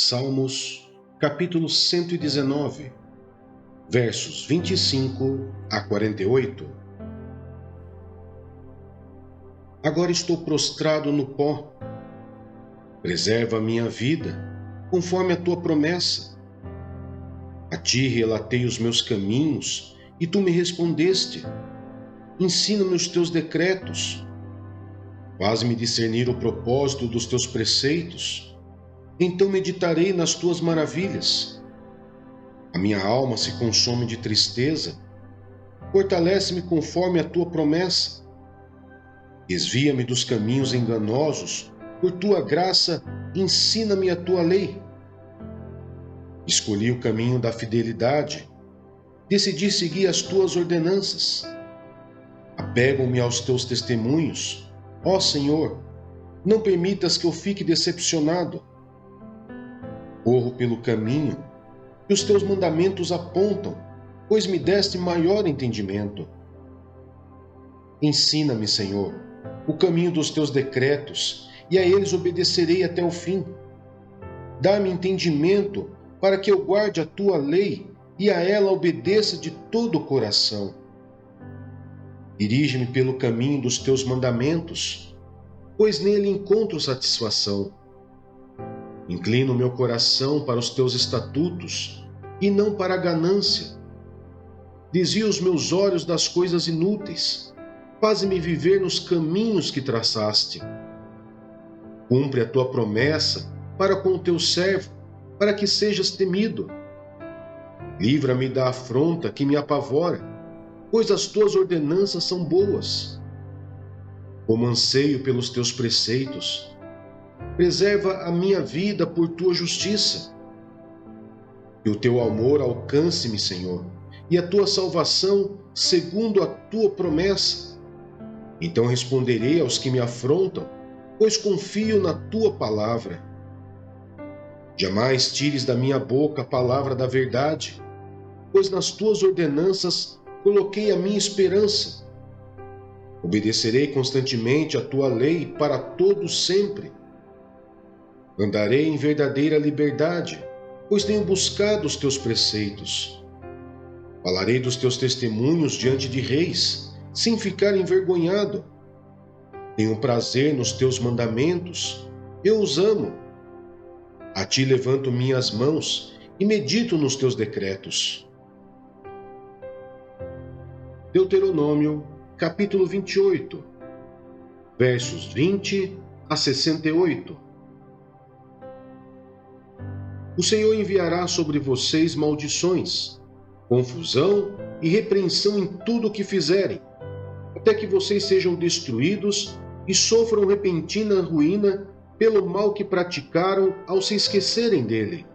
Salmos, capítulo 119, versos 25 a 48. Agora estou prostrado no pó. Preserva a minha vida, conforme a tua promessa. A ti relatei os meus caminhos, e tu me respondeste. Ensina-me os teus decretos. Faz-me discernir o propósito dos teus preceitos. Então meditarei nas tuas maravilhas. A minha alma se consome de tristeza. Fortalece-me conforme a tua promessa. Desvia-me dos caminhos enganosos. Por tua graça, ensina-me a tua lei. Escolhi o caminho da fidelidade. Decidi seguir as tuas ordenanças. Apego-me aos teus testemunhos. Ó Senhor, não permitas que eu fique decepcionado. Corro pelo caminho que os teus mandamentos apontam, pois me deste maior entendimento. Ensina-me, Senhor, o caminho dos teus decretos, e a eles obedecerei até o fim. Dá-me entendimento para que eu guarde a tua lei e a ela obedeça de todo o coração. Dirige-me pelo caminho dos teus mandamentos, pois nele encontro satisfação. Inclino meu coração para os teus estatutos e não para a ganância. Desvia os meus olhos das coisas inúteis. Faze-me viver nos caminhos que traçaste. Cumpre a tua promessa para com o teu servo, para que sejas temido. Livra-me da afronta que me apavora, pois as tuas ordenanças são boas. Como anseio pelos teus preceitos, preserva a minha vida por tua justiça. Que o teu amor alcance-me, Senhor, e a tua salvação segundo a tua promessa. Então responderei aos que me afrontam, pois confio na tua palavra. Jamais tires da minha boca a palavra da verdade, pois nas tuas ordenanças coloquei a minha esperança. Obedecerei constantemente a tua lei para todo sempre. Andarei em verdadeira liberdade, pois tenho buscado os teus preceitos. Falarei dos teus testemunhos diante de reis, sem ficar envergonhado. Tenho prazer nos teus mandamentos, eu os amo. A ti levanto minhas mãos e medito nos teus decretos. Deuteronômio, capítulo 28, versos 20 a 68. O Senhor enviará sobre vocês maldições, confusão e repreensão em tudo o que fizerem, até que vocês sejam destruídos e sofram repentina ruína pelo mal que praticaram ao se esquecerem dele.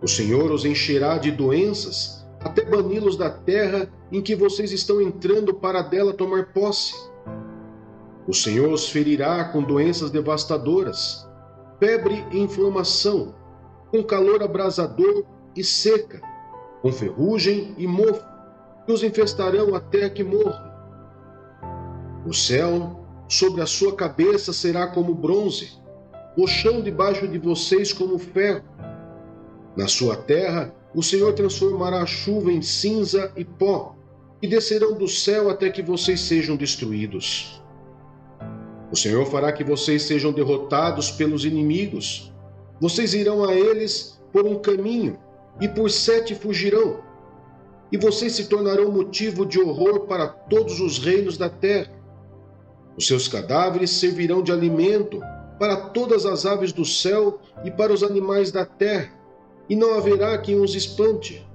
O Senhor os encherá de doenças até bani-los da terra em que vocês estão entrando para dela tomar posse. O Senhor os ferirá com doenças devastadoras, febre e inflamação, com calor abrasador e seca, com ferrugem e mofo, que os infestarão até que morram. O céu sobre a sua cabeça será como bronze, o chão debaixo de vocês como ferro. Na sua terra, o Senhor transformará a chuva em cinza e pó, e descerão do céu até que vocês sejam destruídos. O Senhor fará que vocês sejam derrotados pelos inimigos. Vocês irão a eles por um caminho, e por 7 fugirão. E vocês se tornarão motivo de horror para todos os reinos da terra. Os seus cadáveres servirão de alimento para todas as aves do céu e para os animais da terra, e não haverá quem os espante.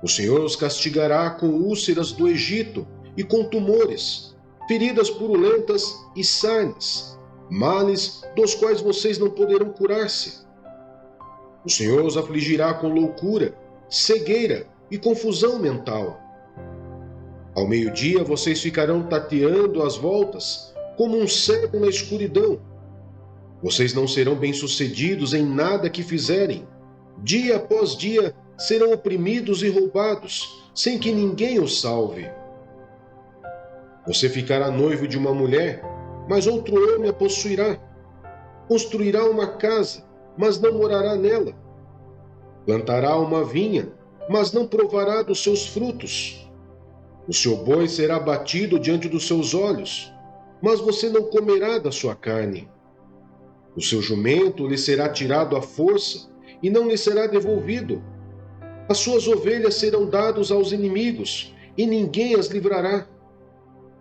O Senhor os castigará com úlceras do Egito e com tumores, feridas purulentas e sarnas, males dos quais vocês não poderão curar-se. O Senhor os afligirá com loucura, cegueira e confusão mental. Ao meio-dia vocês ficarão tateando às voltas, como um cego na escuridão. Vocês não serão bem-sucedidos em nada que fizerem. Dia após dia serão oprimidos e roubados, sem que ninguém os salve. Você ficará noivo de uma mulher, mas outro homem a possuirá. Construirá uma casa, mas não morará nela. Plantará uma vinha, mas não provará dos seus frutos. O seu boi será batido diante dos seus olhos, mas você não comerá da sua carne. O seu jumento lhe será tirado à força e não lhe será devolvido. As suas ovelhas serão dadas aos inimigos e ninguém as livrará.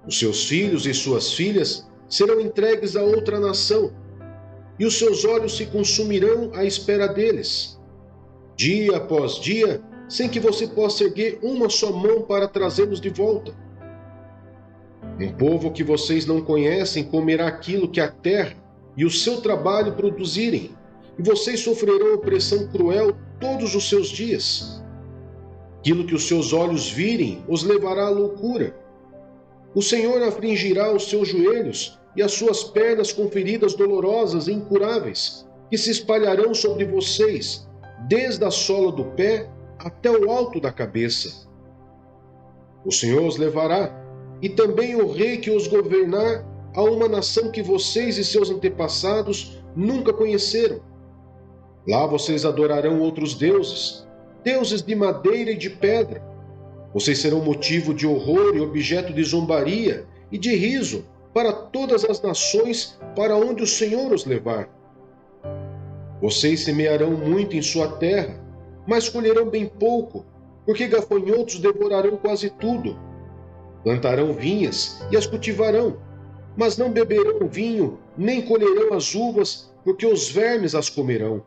Os seus filhos e suas filhas serão entregues a outra nação, e os seus olhos se consumirão à espera deles, dia após dia, sem que você possa erguer uma só mão para trazê-los de volta. Um povo que vocês não conhecem comerá aquilo que a terra e o seu trabalho produzirem, e vocês sofrerão opressão cruel todos os seus dias. Aquilo que os seus olhos virem os levará à loucura. O Senhor afligirá os seus joelhos e as suas pernas com feridas dolorosas e incuráveis, que se espalharão sobre vocês, desde a sola do pé até o alto da cabeça. O Senhor os levará, e também o rei que os governar, a uma nação que vocês e seus antepassados nunca conheceram. Lá vocês adorarão outros deuses, deuses de madeira e de pedra. Vocês serão motivo de horror e objeto de zombaria e de riso para todas as nações para onde o Senhor os levar. Vocês semearão muito em sua terra, mas colherão bem pouco, porque gafanhotos devorarão quase tudo. Plantarão vinhas e as cultivarão, mas não beberão vinho, nem colherão as uvas, porque os vermes as comerão.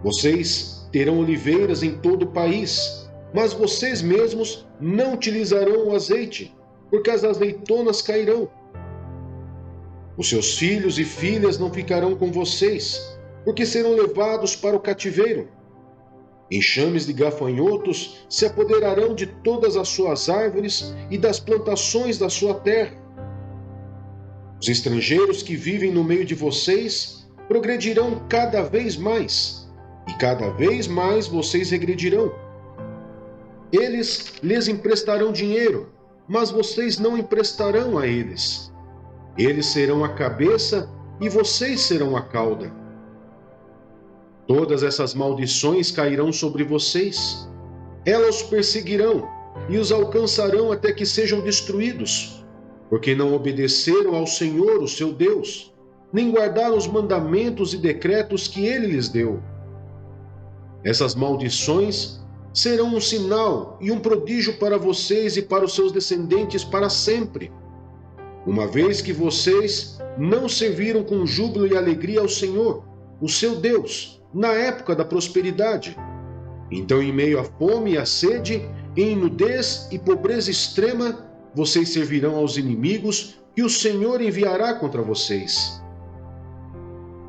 Vocês terão oliveiras em todo o país, mas vocês mesmos não utilizarão o azeite, porque as azeitonas cairão. Os seus filhos e filhas não ficarão com vocês, porque serão levados para o cativeiro. Enxames de gafanhotos se apoderarão de todas as suas árvores e das plantações da sua terra. Os estrangeiros que vivem no meio de vocês progredirão cada vez mais, e cada vez mais vocês regredirão. Eles lhes emprestarão dinheiro, mas vocês não emprestarão a eles. Eles serão a cabeça e vocês serão a cauda. Todas essas maldições cairão sobre vocês. Elas os perseguirão e os alcançarão até que sejam destruídos, porque não obedeceram ao Senhor, o seu Deus, nem guardaram os mandamentos e decretos que ele lhes deu. Essas maldições serão um sinal e um prodígio para vocês e para os seus descendentes para sempre, uma vez que vocês não serviram com júbilo e alegria ao Senhor, o seu Deus, na época da prosperidade. Então, em meio à fome e à sede, em nudez e pobreza extrema, vocês servirão aos inimigos que o Senhor enviará contra vocês.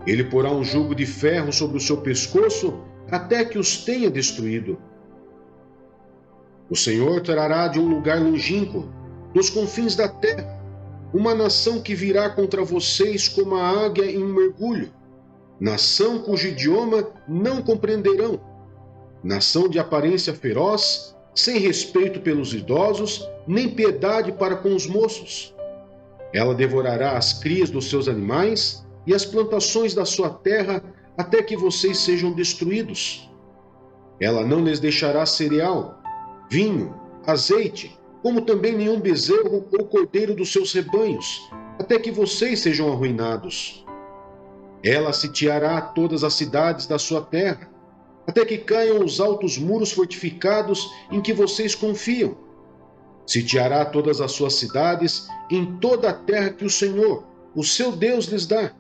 Ele porá um jugo de ferro sobre o seu pescoço até que os tenha destruído. O Senhor trará de um lugar longínquo, dos confins da terra, uma nação que virá contra vocês como a águia em mergulho, nação cujo idioma não compreenderão, nação de aparência feroz, sem respeito pelos idosos, nem piedade para com os moços. Ela devorará as crias dos seus animais e as plantações da sua terra até que vocês sejam destruídos. Ela não lhes deixará cereal, vinho, azeite, como também nenhum bezerro ou cordeiro dos seus rebanhos, até que vocês sejam arruinados. Ela sitiará todas as cidades da sua terra, até que caiam os altos muros fortificados em que vocês confiam. Sitiará todas as suas cidades em toda a terra que o Senhor, o seu Deus, lhes dá.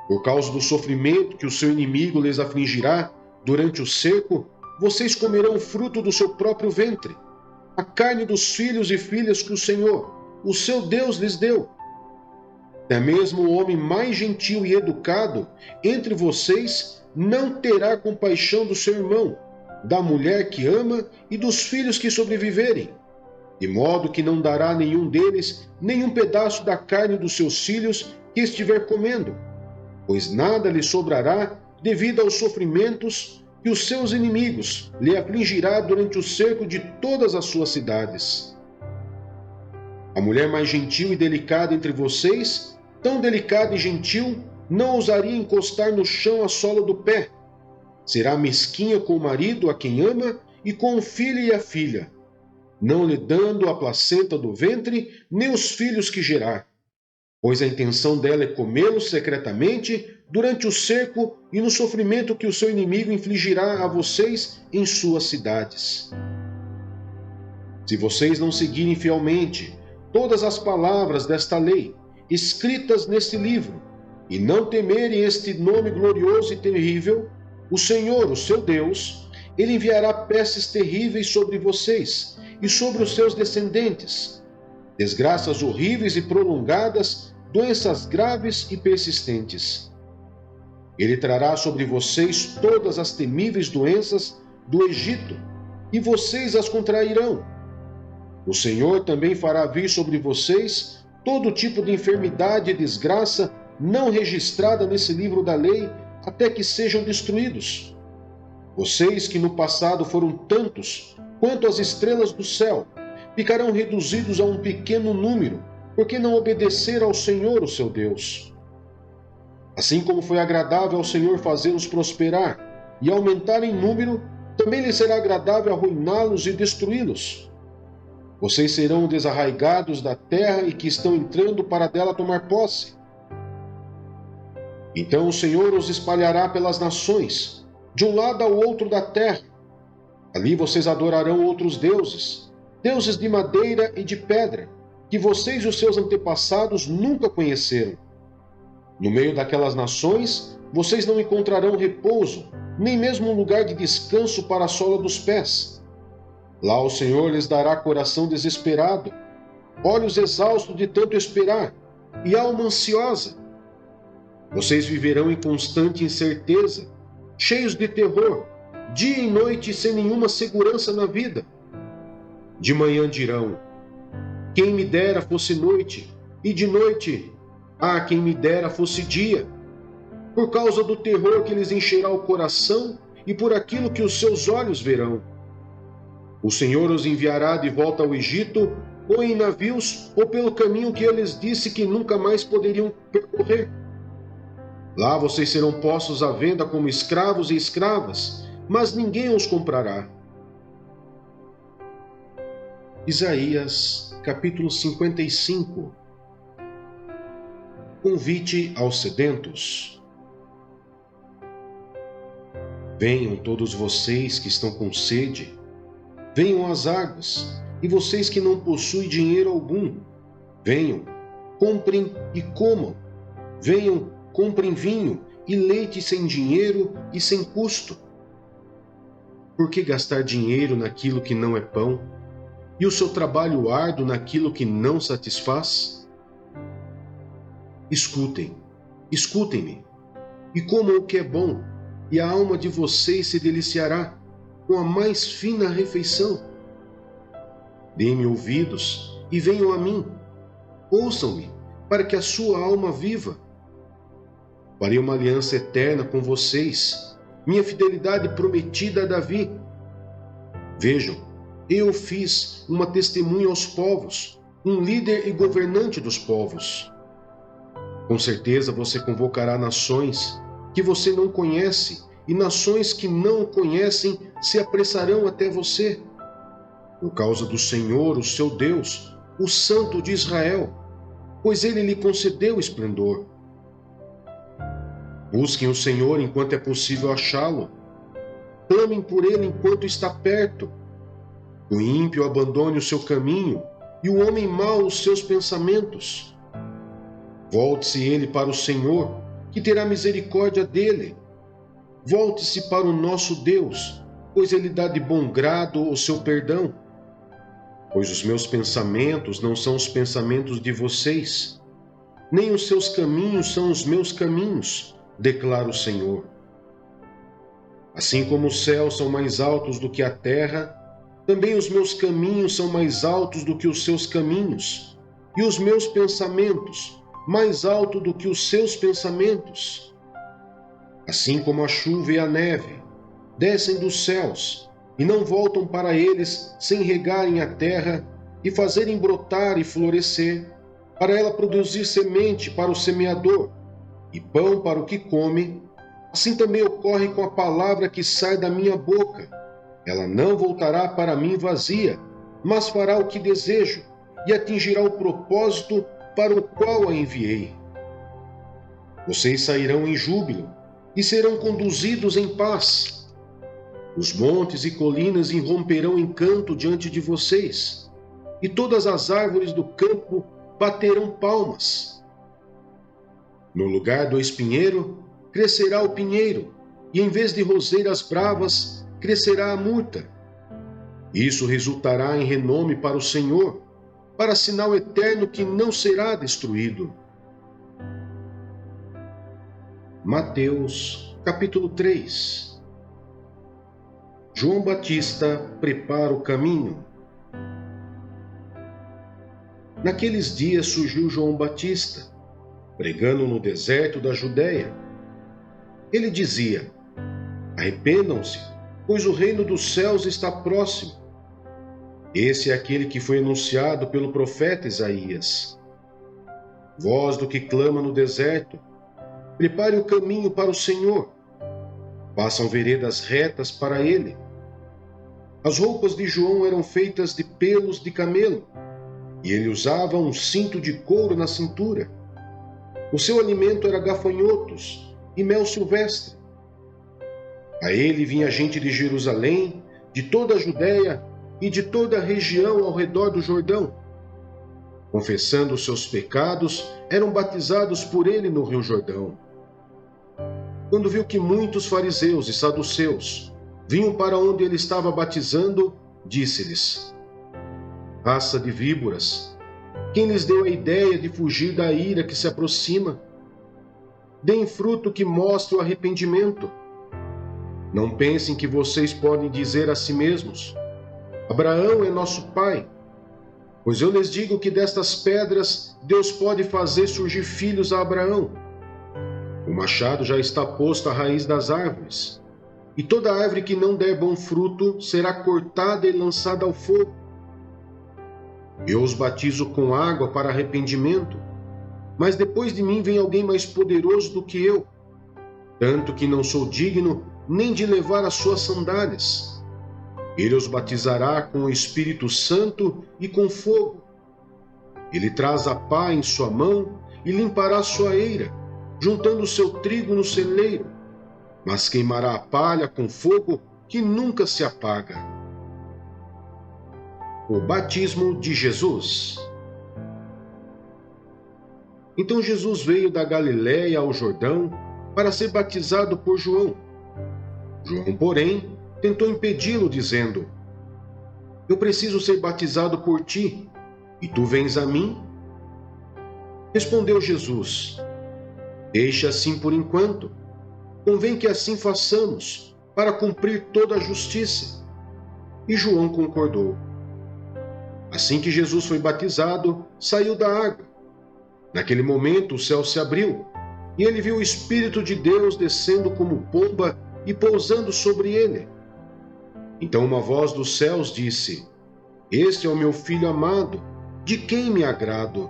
Por causa do sofrimento que o seu inimigo lhes afligirá durante o cerco, vocês comerão o fruto do seu próprio ventre, a carne dos filhos e filhas que o Senhor, o seu Deus, lhes deu. Até mesmo o homem mais gentil e educado entre vocês não terá compaixão do seu irmão, da mulher que ama e dos filhos que sobreviverem, de modo que não dará a nenhum deles nenhum pedaço da carne dos seus filhos que estiver comendo, pois nada lhe sobrará devido aos sofrimentos que os seus inimigos lhe afligirá durante o cerco de todas as suas cidades. A mulher mais gentil e delicada entre vocês, tão delicada e gentil, não ousaria encostar no chão a sola do pé. Será mesquinha com o marido a quem ama e com o filho e a filha, não lhe dando a placenta do ventre, nem os filhos que gerar. Pois a intenção dela é comê-los secretamente durante o cerco e no sofrimento que o seu inimigo infligirá a vocês em suas cidades. Se vocês não seguirem fielmente todas as palavras desta lei, escritas neste livro, e não temerem este nome glorioso e terrível, o Senhor, o seu Deus, ele enviará pestes terríveis sobre vocês e sobre os seus descendentes, desgraças horríveis e prolongadas, doenças graves e persistentes. Ele trará sobre vocês todas as temíveis doenças do Egito, e vocês as contrairão. O Senhor também fará vir sobre vocês todo tipo de enfermidade e desgraça não registrada nesse livro da lei, até que sejam destruídos. Vocês que no passado foram tantos quanto as estrelas do céu, ficarão reduzidos a um pequeno número, porque não obedeceram ao Senhor, o seu Deus. Assim como foi agradável ao Senhor fazê-los prosperar e aumentar em número, também lhe será agradável arruiná-los e destruí-los. Vocês serão desarraigados da terra e que estão entrando para dela tomar posse. Então o Senhor os espalhará pelas nações, de um lado ao outro da terra. Ali vocês adorarão outros deuses, deuses de madeira e de pedra, que vocês e os seus antepassados nunca conheceram. No meio daquelas nações, vocês não encontrarão repouso, nem mesmo um lugar de descanso para a sola dos pés. Lá o Senhor lhes dará coração desesperado, olhos exaustos de tanto esperar, e alma ansiosa. Vocês viverão em constante incerteza, cheios de terror, dia e noite sem nenhuma segurança na vida. De manhã dirão: quem me dera fosse noite, e de noite, quem me dera fosse dia, por causa do terror que lhes encherá o coração e por aquilo que os seus olhos verão. O Senhor os enviará de volta ao Egito, ou em navios, ou pelo caminho que eles disse que nunca mais poderiam percorrer. Lá vocês serão postos à venda como escravos e escravas, mas ninguém os comprará. Isaías, capítulo 55. Convite aos sedentos. Venham todos vocês que estão com sede, venham às águas, e vocês que não possuem dinheiro algum, venham, comprem e comam, venham, comprem vinho e leite sem dinheiro e sem custo. Por que gastar dinheiro naquilo que não é pão, e o seu trabalho árduo naquilo que não satisfaz? Escutem-me, e comam o que é bom, e a alma de vocês se deliciará com a mais fina refeição. Deem-me ouvidos e venham a mim, ouçam-me, para que a sua alma viva. Farei uma aliança eterna com vocês, minha fidelidade prometida a Davi. Vejam, eu fiz uma testemunha aos povos, um líder e governante dos povos. Com certeza você convocará nações que você não conhece, e nações que não o conhecem se apressarão até você. Por causa do Senhor, o seu Deus, o Santo de Israel, pois ele lhe concedeu esplendor. Busquem o Senhor enquanto é possível achá-lo. Clamem por ele enquanto está perto. O ímpio abandone o seu caminho e o homem mau os seus pensamentos. Volte-se ele para o Senhor, que terá misericórdia dele. Volte-se para o nosso Deus, pois ele dá de bom grado o seu perdão. Pois os meus pensamentos não são os pensamentos de vocês, nem os seus caminhos são os meus caminhos, declara o Senhor. Assim como os céus são mais altos do que a terra, também os meus caminhos são mais altos do que os seus caminhos, e os meus pensamentos mais alto do que os seus pensamentos. Assim como a chuva e a neve descem dos céus e não voltam para eles sem regarem a terra e fazerem brotar e florescer, para ela produzir semente para o semeador e pão para o que come, assim também ocorre com a palavra que sai da minha boca. Ela não voltará para mim vazia, mas fará o que desejo e atingirá o propósito para o qual a enviei. Vocês sairão em júbilo e serão conduzidos em paz. Os montes e colinas irromperão em canto diante de vocês, e todas as árvores do campo baterão palmas. No lugar do espinheiro, crescerá o pinheiro, e em vez de roseiras bravas, crescerá a murta. Isso resultará em renome para o Senhor, para sinal eterno que não será destruído. Mateus, capítulo 3. João Batista prepara o caminho. Naqueles dias surgiu João Batista, pregando no deserto da Judéia. Ele dizia: arrependam-se, pois o reino dos céus está próximo. Esse é aquele que foi anunciado pelo profeta Isaías. Voz do que clama no deserto: prepare o caminho para o Senhor. Façam veredas retas para ele. As roupas de João eram feitas de pelos de camelo, e ele usava um cinto de couro na cintura. O seu alimento era gafanhotos e mel silvestre. A ele vinha gente de Jerusalém, de toda a Judéia e de toda a região ao redor do Jordão. Confessando os seus pecados, eram batizados por ele no Rio Jordão. Quando viu que muitos fariseus e saduceus vinham para onde ele estava batizando, disse-lhes: raça de víboras, quem lhes deu a ideia de fugir da ira que se aproxima? Deem fruto que mostre o arrependimento. Não pensem que vocês podem dizer a si mesmos: Abraão é nosso pai. Pois eu lhes digo que destas pedras Deus pode fazer surgir filhos a Abraão. O machado já está posto à raiz das árvores, e toda árvore que não der bom fruto será cortada e lançada ao fogo. Eu os batizo com água para arrependimento, mas depois de mim vem alguém mais poderoso do que eu, tanto que não sou digno nem de levar as suas sandálias. Ele os batizará com o Espírito Santo e com fogo. Ele traz a pá em sua mão e limpará sua eira, juntando o seu trigo no celeiro, mas queimará a palha com fogo que nunca se apaga. O batismo de Jesus. Então Jesus veio da Galiléia ao Jordão para ser batizado por João. João, porém, tentou impedi-lo, dizendo: eu preciso ser batizado por ti, e tu vens a mim? Respondeu Jesus: deixa assim por enquanto. Convém que assim façamos, para cumprir toda a justiça. E João concordou. Assim que Jesus foi batizado, saiu da água. Naquele momento o céu se abriu, e ele viu o Espírito de Deus descendo como pomba e pousando sobre ele. Então uma voz dos céus disse: este é o meu filho amado, de quem me agrado.